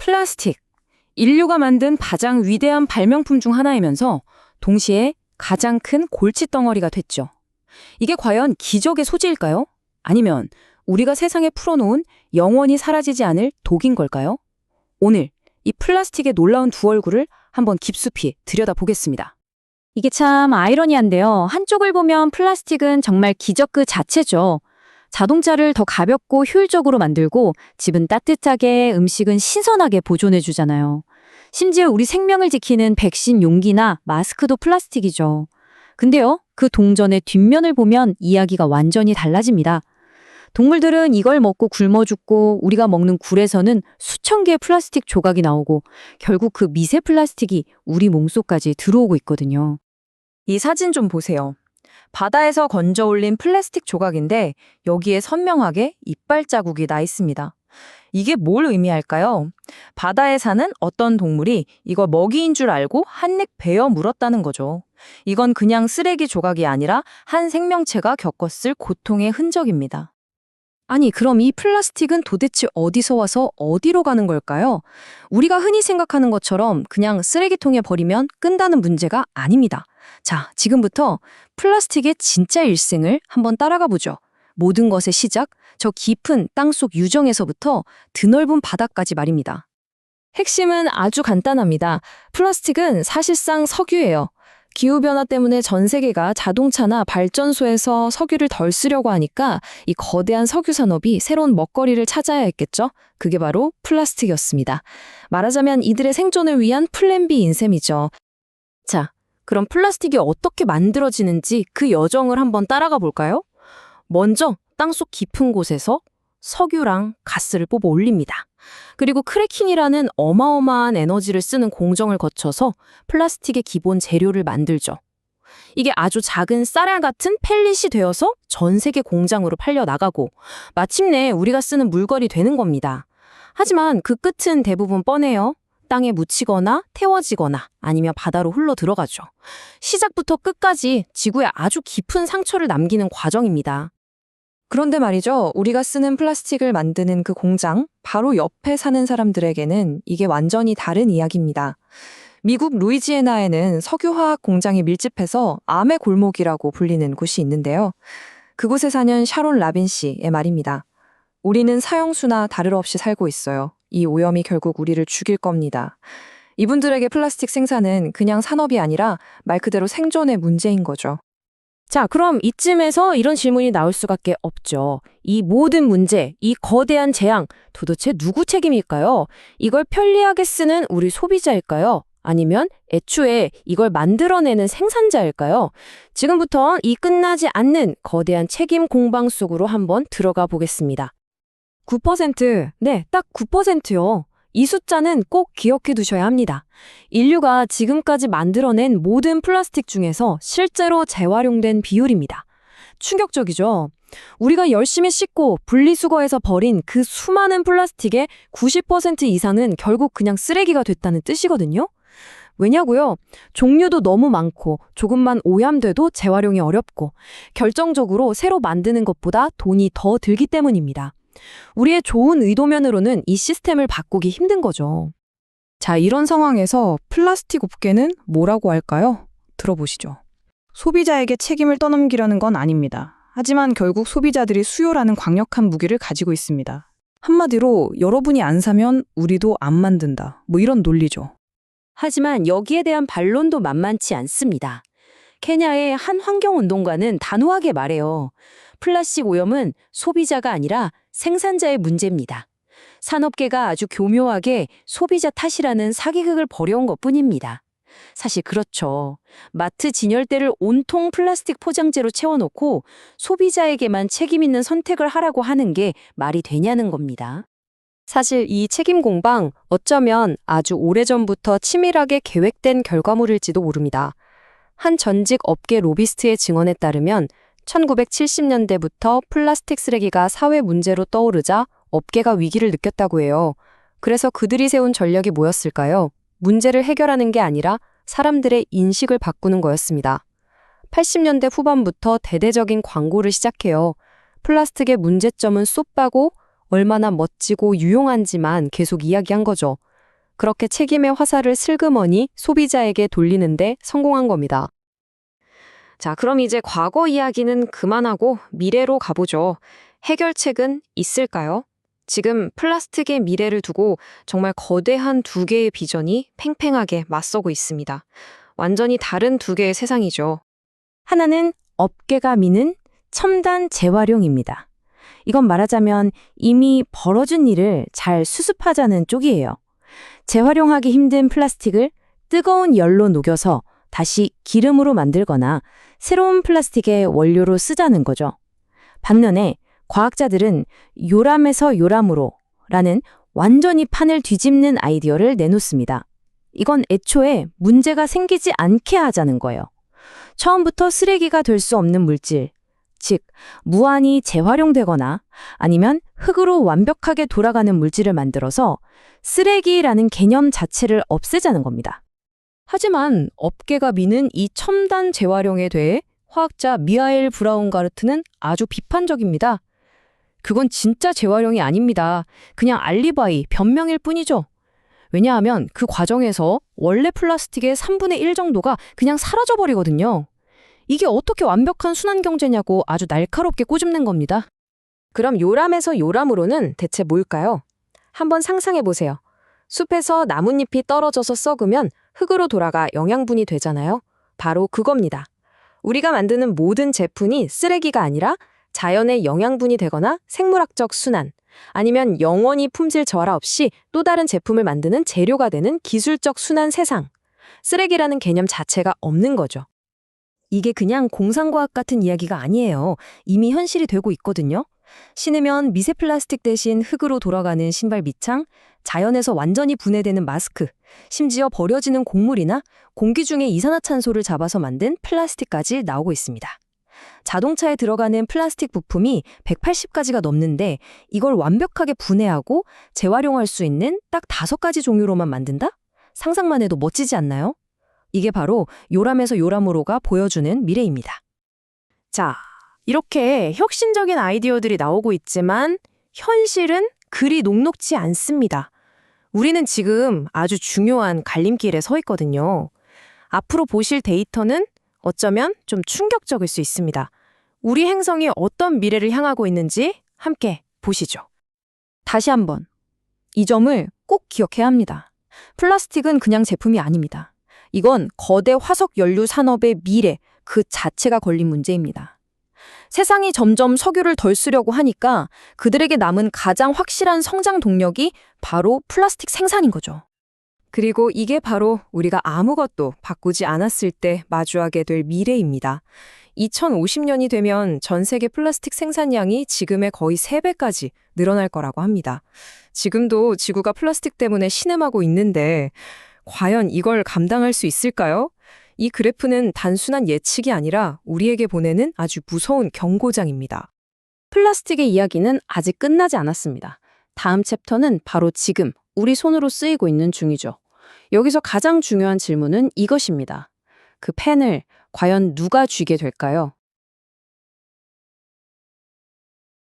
플라스틱. 인류가 만든 가장 위대한 발명품 중 하나이면서 동시에 가장 큰 골칫덩어리가 됐죠. 이게 과연 기적의 소지일까요? 아니면 우리가 세상에 풀어놓은 영원히 사라지지 않을 독인 걸까요? 오늘 이 플라스틱의 놀라운 두 얼굴을 한번 깊숙이 들여다보겠습니다. 이게 참 아이러니한데요. 한쪽을 보면 플라스틱은 정말 기적 그 자체죠. 자동차를 더 가볍고 효율적으로 만들고 집은 따뜻하게 음식은 신선하게 보존해 주잖아요. 심지어 우리 생명을 지키는 백신 용기나 마스크도 플라스틱이죠. 근데요, 그 동전의 뒷면을 보면 이야기가 완전히 달라집니다. 동물들은 이걸 먹고 굶어 죽고 우리가 먹는 굴에서는 수천 개의 플라스틱 조각이 나오고 결국 그 미세 플라스틱이 우리 몸속까지 들어오고 있거든요. 이 사진 좀 보세요. 바다에서 건져 올린 플라스틱 조각인데 여기에 선명하게 이빨 자국이 나 있습니다. 이게 뭘 의미할까요? 바다에 사는 어떤 동물이 이거 먹이인 줄 알고 한 입 베어 물었다는 거죠. 이건 그냥 쓰레기 조각이 아니라 한 생명체가 겪었을 고통의 흔적입니다. 아니, 그럼 이 플라스틱은 도대체 어디서 와서 어디로 가는 걸까요? 우리가 흔히 생각하는 것처럼 그냥 쓰레기통에 버리면 끈다는 문제가 아닙니다. 자, 지금부터 플라스틱의 진짜 일생을 한번 따라가 보죠. 모든 것의 시작, 저 깊은 땅속 유정에서부터 드넓은 바다까지 말입니다. 핵심은 아주 간단합니다. 플라스틱은 사실상 석유예요. 기후변화 때문에 전 세계가 자동차나 발전소에서 석유를 덜 쓰려고 하니까 이 거대한 석유 산업이 새로운 먹거리를 찾아야 했겠죠? 그게 바로 플라스틱이었습니다. 말하자면 이들의 생존을 위한 플랜 B인 셈이죠. 자, 그럼 플라스틱이 어떻게 만들어지는지 그 여정을 한번 따라가 볼까요? 먼저 땅속 깊은 곳에서 석유랑 가스를 뽑아 올립니다. 그리고 크래킹이라는 어마어마한 에너지를 쓰는 공정을 거쳐서 플라스틱의 기본 재료를 만들죠. 이게 아주 작은 쌀알 같은 펠릿이 되어서 전 세계 공장으로 팔려나가고 마침내 우리가 쓰는 물건이 되는 겁니다. 하지만 그 끝은 대부분 뻔해요. 땅에 묻히거나 태워지거나 아니면 바다로 흘러 들어가죠. 시작부터 끝까지 지구에 아주 깊은 상처를 남기는 과정입니다. 그런데 말이죠. 우리가 쓰는 플라스틱을 만드는 그 공장, 바로 옆에 사는 사람들에게는 이게 완전히 다른 이야기입니다. 미국 루이지애나에는 석유화학 공장이 밀집해서 암의 골목이라고 불리는 곳이 있는데요. 그곳에 사는 샤론 라빈 씨의 말입니다. 우리는 사형수나 다를 없이 살고 있어요. 이 오염이 결국 우리를 죽일 겁니다. 이분들에게 플라스틱 생산은 그냥 산업이 아니라 말 그대로 생존의 문제인 거죠. 자, 그럼 이쯤에서 이런 질문이 나올 수밖에 없죠. 이 모든 문제, 이 거대한 재앙, 도대체 누구 책임일까요? 이걸 편리하게 쓰는 우리 소비자일까요? 아니면 애초에 이걸 만들어내는 생산자일까요? 지금부터 이 끝나지 않는 거대한 책임 공방 속으로 한번 들어가 보겠습니다. 9%, 네, 딱 9%요. 이 숫자는 꼭 기억해 두셔야 합니다. 인류가 지금까지 만들어낸 모든 플라스틱 중에서 실제로 재활용된 비율입니다. 충격적이죠? 우리가 열심히 씻고 분리수거해서 버린 그 수많은 플라스틱의 90% 이상은 결국 그냥 쓰레기가 됐다는 뜻이거든요. 왜냐고요? 종류도 너무 많고 조금만 오염돼도 재활용이 어렵고 결정적으로 새로 만드는 것보다 돈이 더 들기 때문입니다. 우리의 좋은 의도면으로는 이 시스템을 바꾸기 힘든 거죠. 자, 이런 상황에서 플라스틱 업계는 뭐라고 할까요? 들어보시죠. 소비자에게 책임을 떠넘기려는 건 아닙니다. 하지만 결국 소비자들이 수요라는 강력한 무기를 가지고 있습니다. 한마디로 여러분이 안 사면 우리도 안 만든다. 뭐 이런 논리죠. 하지만 여기에 대한 반론도 만만치 않습니다. 케냐의 한 환경운동가는 단호하게 말해요. 플라스틱 오염은 소비자가 아니라 생산자의 문제입니다. 산업계가 아주 교묘하게 소비자 탓이라는 사기극을 벌여온 것뿐입니다. 사실 그렇죠. 마트 진열대를 온통 플라스틱 포장재로 채워놓고 소비자에게만 책임 있는 선택을 하라고 하는 게 말이 되냐는 겁니다. 사실 이 책임 공방 어쩌면 아주 오래전부터 치밀하게 계획된 결과물일지도 모릅니다. 한 전직 업계 로비스트의 증언에 따르면 1970년대부터 플라스틱 쓰레기가 사회 문제로 떠오르자 업계가 위기를 느꼈다고 해요. 그래서 그들이 세운 전략이 뭐였을까요? 문제를 해결하는 게 아니라 사람들의 인식을 바꾸는 거였습니다. 80년대 후반부터 대대적인 광고를 시작해요. 플라스틱의 문제점은 쏙 빠고 얼마나 멋지고 유용한지만 계속 이야기한 거죠. 그렇게 책임의 화살을 슬그머니 소비자에게 돌리는데 성공한 겁니다. 자, 그럼 이제 과거 이야기는 그만하고 미래로 가보죠. 해결책은 있을까요? 지금 플라스틱의 미래를 두고 정말 거대한 두 개의 비전이 팽팽하게 맞서고 있습니다. 완전히 다른 두 개의 세상이죠. 하나는 업계가 미는 첨단 재활용입니다. 이건 말하자면 이미 벌어진 일을 잘 수습하자는 쪽이에요. 재활용하기 힘든 플라스틱을 뜨거운 열로 녹여서 다시 기름으로 만들거나 새로운 플라스틱의 원료로 쓰자는 거죠. 반면에 과학자들은 요람에서 요람으로 라는 완전히 판을 뒤집는 아이디어를 내놓습니다. 이건 애초에 문제가 생기지 않게 하자는 거예요. 처음부터 쓰레기가 될 수 없는 물질, 즉 무한히 재활용되거나 아니면 흙으로 완벽하게 돌아가는 물질을 만들어서 쓰레기라는 개념 자체를 없애자는 겁니다. 하지만 업계가 미는 이 첨단 재활용에 대해 화학자 미하엘 브라운가르트는 아주 비판적입니다. 그건 진짜 재활용이 아닙니다. 그냥 알리바이, 변명일 뿐이죠. 왜냐하면 그 과정에서 원래 플라스틱의 3분의 1 정도가 그냥 사라져버리거든요. 이게 어떻게 완벽한 순환경제냐고 아주 날카롭게 꼬집는 겁니다. 그럼 요람에서 요람으로는 대체 뭘까요? 한번 상상해보세요. 숲에서 나뭇잎이 떨어져서 썩으면 흙으로 돌아가 영양분이 되잖아요. 바로 그겁니다. 우리가 만드는 모든 제품이 쓰레기가 아니라 자연의 영양분이 되거나 생물학적 순환, 아니면 영원히 품질 저하 없이 또 다른 제품을 만드는 재료가 되는 기술적 순환 세상. 쓰레기라는 개념 자체가 없는 거죠. 이게 그냥 공상과학 같은 이야기가 아니에요. 이미 현실이 되고 있거든요. 신으면 미세 플라스틱 대신 흙으로 돌아가는 신발 밑창, 자연에서 완전히 분해되는 마스크, 심지어 버려지는 곡물이나 공기 중에 이산화탄소를 잡아서 만든 플라스틱까지 나오고 있습니다. 자동차에 들어가는 플라스틱 부품이 180가지가 넘는데 이걸 완벽하게 분해하고 재활용할 수 있는 딱 5가지 종류로만 만든다? 상상만 해도 멋지지 않나요? 이게 바로 요람에서 요람으로가 보여주는 미래입니다. 자, 이렇게 혁신적인 아이디어들이 나오고 있지만 현실은 그리 녹록지 않습니다. 우리는 지금 아주 중요한 갈림길에 서 있거든요. 앞으로 보실 데이터는 어쩌면 좀 충격적일 수 있습니다. 우리 행성이 어떤 미래를 향하고 있는지 함께 보시죠. 다시 한번 이 점을 꼭 기억해야 합니다. 플라스틱은 그냥 제품이 아닙니다. 이건 거대 화석 연료 산업의 미래 그 자체가 걸린 문제입니다. 세상이 점점 석유를 덜 쓰려고 하니까 그들에게 남은 가장 확실한 성장 동력이 바로 플라스틱 생산인 거죠. 그리고 이게 바로 우리가 아무것도 바꾸지 않았을 때 마주하게 될 미래입니다. 2050년이 되면 전 세계 플라스틱 생산량이 지금의 거의 3배까지 늘어날 거라고 합니다. 지금도 지구가 플라스틱 때문에 신음하고 있는데 과연 이걸 감당할 수 있을까요? 이 그래프는 단순한 예측이 아니라 우리에게 보내는 아주 무서운 경고장입니다. 플라스틱의 이야기는 아직 끝나지 않았습니다. 다음 챕터는 바로 지금 우리 손으로 쓰이고 있는 중이죠. 여기서 가장 중요한 질문은 이것입니다. 그 펜을 과연 누가 쥐게 될까요?